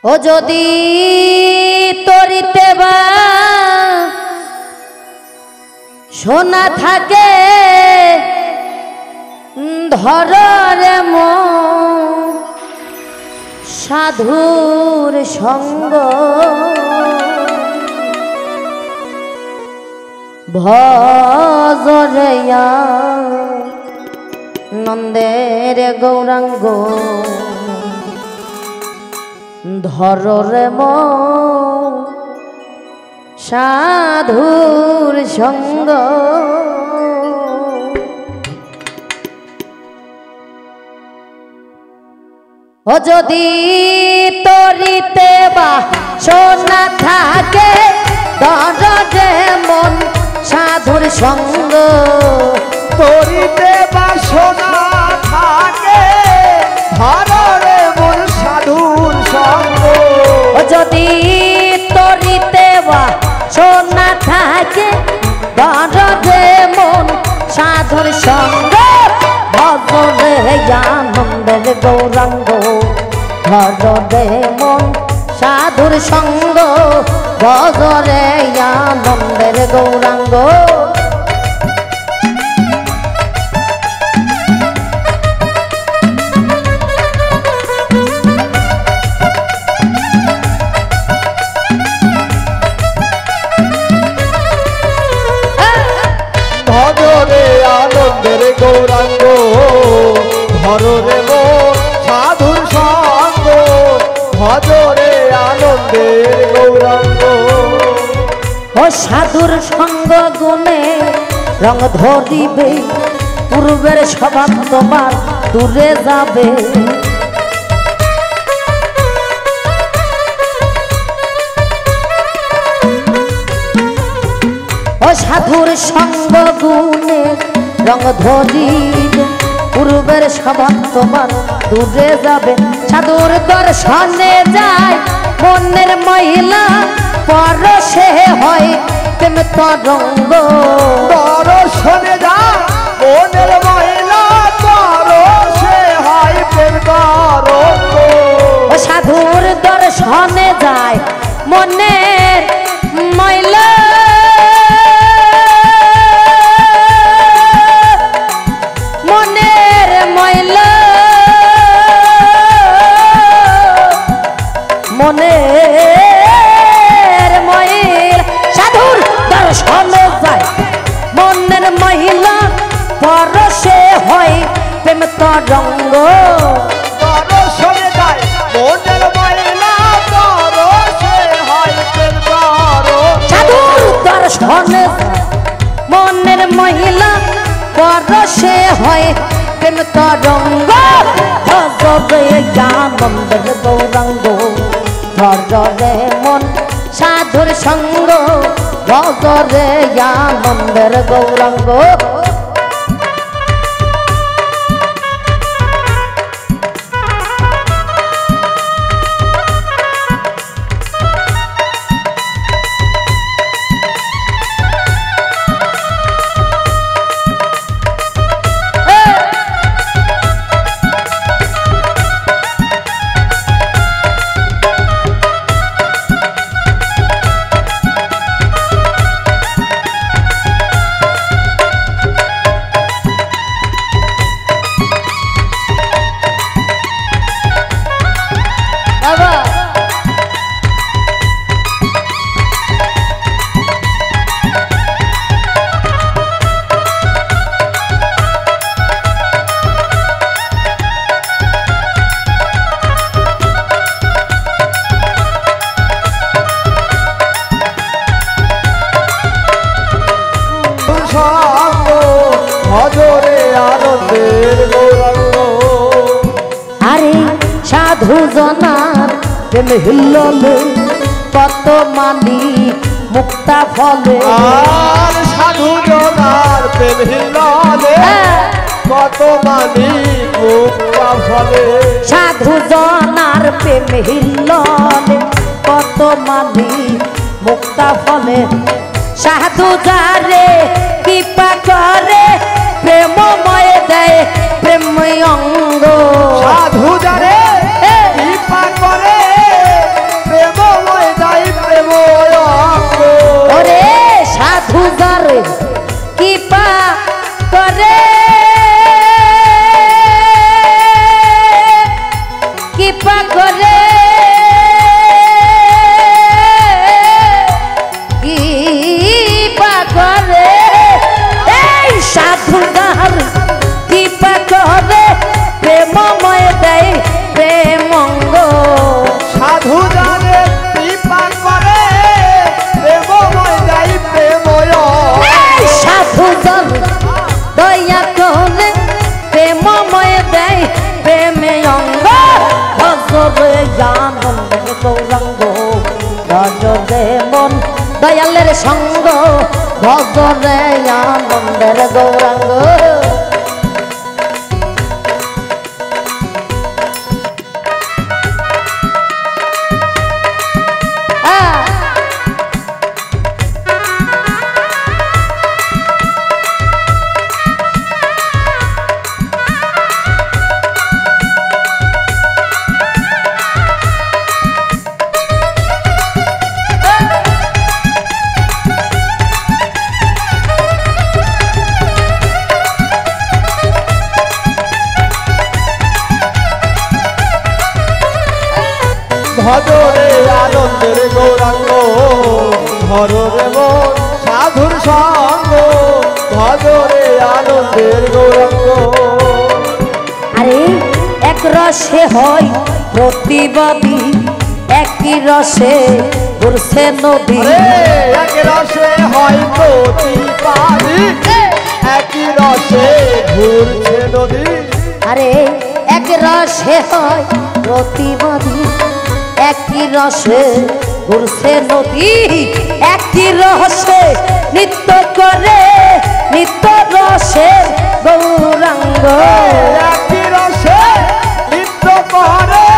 ও যদি তরিতে বা সোনা থাকে ধরে মন সাধুর সঙ্গ ভজরে নন্দের গৌরাঙ্গ ধরে মন সাধুর সঙ্গ ও যদি তরিতে বা সোনা থাকে ধরে মন সাধুর সঙ্গ তরিতে বা সোনা থাকে ধরে মন সাধুর সঙ্গ ও যদি তরিতে বা সোনা থাকে ধরে মন সাধুর সঙ্গ ভজরে আনন্দের গৌরাঙ্গ ধরে মন সাধুর সঙ্গ ভজরে আনন্দের গৌরাঙ্গ ভজরে আনন্দের গৌরাঙ্গ ধরে মন সাধুর সঙ্গ ভজরে আনন্দের গৌরাঙ্গ ও সাধুর সঙ্গ গুণে রং ধরিবে পূর্বের স্বভাব তোমার দূরে যাবে ও সাধুর সঙ্গ গুণে রং ধরিবে পূর্বের স্বভাব তোমার দূরে যাবে সাধুর দর্শনে যায় মনের মহিলা পরশে হয় প্রেম তরঙ্গ দর্শনে যায় মনের মহিলা পরশে হয় প্রেম তরঙ্গ ও সাধুর দর্শনে যায় মনের মহিলা মনের মহিলা মনের মহিলা সাধুর দর্শনে যায় মনের মহিলা পরশে হয় প্রেম তরঙ্গ দর্শনে যায় মনের মহিলা পরশে হয় প্রেম তরঙ্গ সাধুর দর্শনে মনের মহিলা পরশে হয় প্রেম তরঙ্গ ভজরে আনন্দের গৌরাঙ্গ ধরে মন সাধুর সঙ্গ ভজরে আনন্দের গৌরাঙ্গ ভজরে আনন্দের গৌরাঙ্গ আরে সাধু জনার প্রেম হিল্ললে কত মানি মুক্তা ফলে আর সাধু জনার প্রেম হিল্ললে কত মানি মুক্তা ফলে সাধু জনার প্রেম হিল্ললে কত মানি মুক্তা ফলে সাধু যারে কৃপা করে প্রেমময় দেয় প্রেমময় অঙ্গ সাধু যারে কৃপা করে গৌরাঙ্গ ভজরে মন দয়ালের সঙ্গ ভজরে আনন্দের গৌরাঙ্গ ভজরে আনন্দের গৌরাঙ্গ ধরে মন সাধুর সঙ্গ ভজরে আনন্দের গৌরাঙ্গ আরে এক রসে হয় প্রতিবাদী একই রসে ঘুরছে নদী এক রসে হয় প্রতিবাদী একই রসে ঘুরছে নদী আরে এক রসে হয় প্রতিবাদী একই রসে ঘুরছে নদী একই রসে নৃত্য করে নৃত্য রসে গৌরাঙ্গ একই রসে নৃত্য করে